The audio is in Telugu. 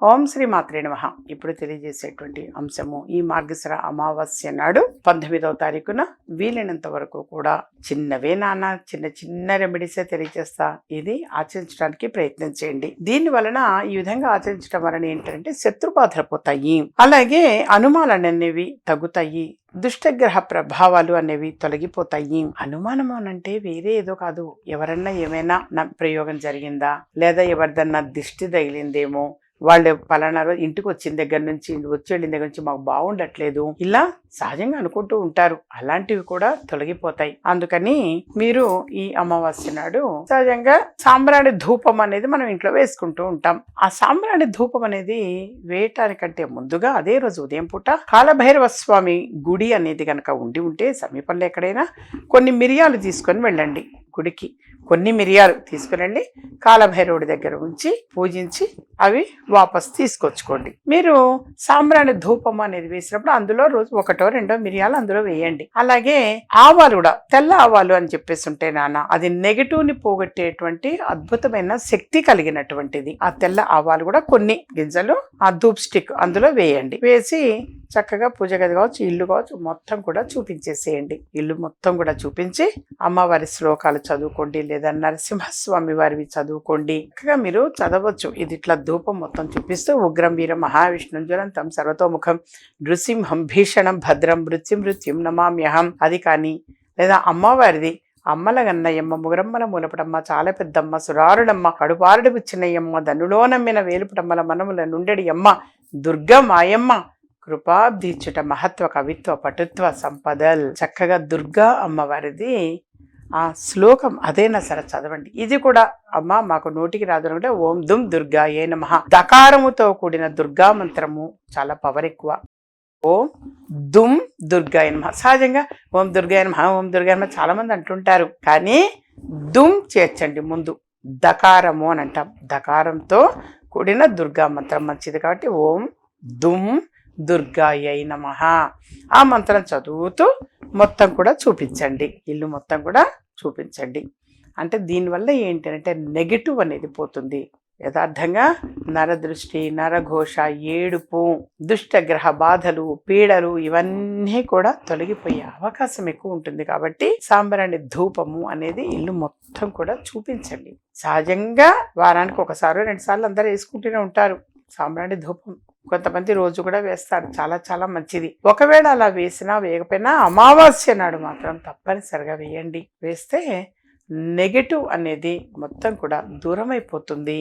ఓం శ్రీ మాత్రే నమః. ఇప్పుడు తెలియజేసేటువంటి అంశము ఈ మార్గశిర అమావాస్య నాడు 19వ తారీఖున వీలైనంత వరకు కూడా చిన్నవే నాన్న చిన్న చిన్న రెమెడీసే తెలియజేస్తా, ఇది ఆచరించడానికి ప్రయత్నం చేయండి. దీని వలన ఈ విధంగా ఆచరించడం వలన ఏంటంటే శత్రుబాధలు పోతాయి, అలాగే అనుమానాలు అనేవి తగ్గుతాయి, దుష్టగ్రహ ప్రభావాలు అనేవి తొలగిపోతాయి. అనుమానం అనంటే వేరే ఏదో కాదు, ఎవరన్నా ఏమైనా ప్రయోగం జరిగిందా, లేదా ఎవరిదన్నా దిష్టి తగిలిందేమో, వాళ్ళు పలానా రోజు ఇంటికి వచ్చిన దగ్గర నుంచి వెళ్ళిన దగ్గర నుంచి మాకు బాగుండట్లేదు, ఇలా సహజంగా అనుకుంటూ ఉంటారు. అలాంటివి కూడా తొలగిపోతాయి. అందుకని మీరు ఈ అమావాస్య నాడు సహజంగా సాంబ్రాణి ధూపం అనేది మనం ఇంట్లో వేసుకుంటూ ఉంటాం. ఆ సాంబ్రాణి ధూపం అనేది వేయటానికంటే ముందుగా అదే రోజు ఉదయం పూట కాలభైరవ స్వామి గుడి అనేది కనుక ఉండి ఉంటే సమీపంలో ఎక్కడైనా కొన్ని మిరియాలు తీసుకొని వెళ్ళండి. గుడికి కొన్ని మిరియాలు తీసుకురండి, కాలభైరవుడి దగ్గర ఉంచి పూజించి అవి వాపస్ తీసుకొచ్చుకోండి. మీరు సాంబ్రాణి ధూపం అనేది వేసినప్పుడు అందులో రోజు 1 2 మిరియాలు అందులో వేయండి. అలాగే ఆవాలు కూడా, తెల్ల ఆవాలు అని చెప్పేసి ఉంటే నాన్న, అది నెగటివ్ ని పోగొట్టేటువంటి అద్భుతమైన శక్తి కలిగినటువంటిది. ఆ తెల్ల ఆవాలు కూడా కొన్ని గింజలు ఆ ధూప్ స్టిక్ అందులో వేయండి. వేసి చక్కగా పూజ గది కావచ్చు, ఇల్లు కావచ్చు, మొత్తం కూడా చూపించేసేయండి. ఇల్లు మొత్తం కూడా చూపించి అమ్మవారి శ్లోకాలు చదువుకోండి, లేదా నరసింహస్వామి వారివి చదువుకోండి. చక్కగా మీరు చదవచ్చు. ఇది ఇట్లా ధూపం మొత్తం చూపిస్తూ ఉగ్రం వీరం మహావిష్ణు జ్వలంతం సర్వతోముఖం నృసింహం భీషణం భద్రం మృత్యుం నమామ్యహం, అది కానీ, లేదా అమ్మవారిది అమ్మల గన్నయ్యమ్మ ముగురమ్మల మూలపడమ్మ చాలా పెద్దమ్మ సురారుడమ్మ కడుపారుడు చిన్నయ్యమ్మ ధనులో నమ్మిన వేలుపుటమ్మల మనముల నుండెడి అమ్మ దుర్గా మాయమ్మ కృపాబ్దీచుట మహత్వ కవిత్వ పటుత్వ సంపదల్. చక్కగా దుర్గా అమ్మవారిది ఆ శ్లోకం అదేనా సరే చదవండి. ఇది కూడా అమ్మ మాకు నోటికి రాదు అంటే ఓం దుమ్ దుర్గాయే నమః, దకారముతో కూడిన దుర్గా మంత్రము చాలా పవర్ ఎక్కువ. ఓం దుమ్ దుర్గాయ నమః. సహజంగా ఓం దుర్గాయ నమః ఓం దుర్గాయ నమః చాలా మంది అంటుంటారు, కానీ దుమ్ చేర్చండి ముందు, దకారము అని అంటాం. దకారంతో కూడిన దుర్గా మంత్రం మంచిది కాబట్టి ఓం దుమ్ దుర్గాయై నమః ఆ మంత్రం చదువుతూ మొత్తం కూడా చూపించండి, ఇల్లు మొత్తం కూడా చూపించండి. అంటే దీనివల్ల ఏంటంటే నెగటివ్ అనేది పోతుంది. యథార్థంగా నరదృష్టి, నరఘోష, ఏడుపు, దుష్టగ్రహ బాధలు, పీడలు ఇవన్నీ కూడా తొలగిపోయే అవకాశం ఎక్కువ ఉంటుంది. కాబట్టి సాంబ్రాణి ధూపము అనేది ఇల్లు మొత్తం కూడా చూపించండి. సహజంగా వారానికి 1 సారి 2 సార్లు అందరూ వేసుకుంటూనే ఉంటారు సాంబ్రాణి ధూపం. కొంతమంది రోజు కూడా వేస్తారు, చాలా చాలా మంచిది. ఒకవేళ అలా వేసినా వేయకపోయినా అమావాస్య నాడు మాత్రం తప్పనిసరిగా వేయండి. వేస్తే నెగటివ్ అనేది మొత్తం కూడా దూరం అయిపోతుంది.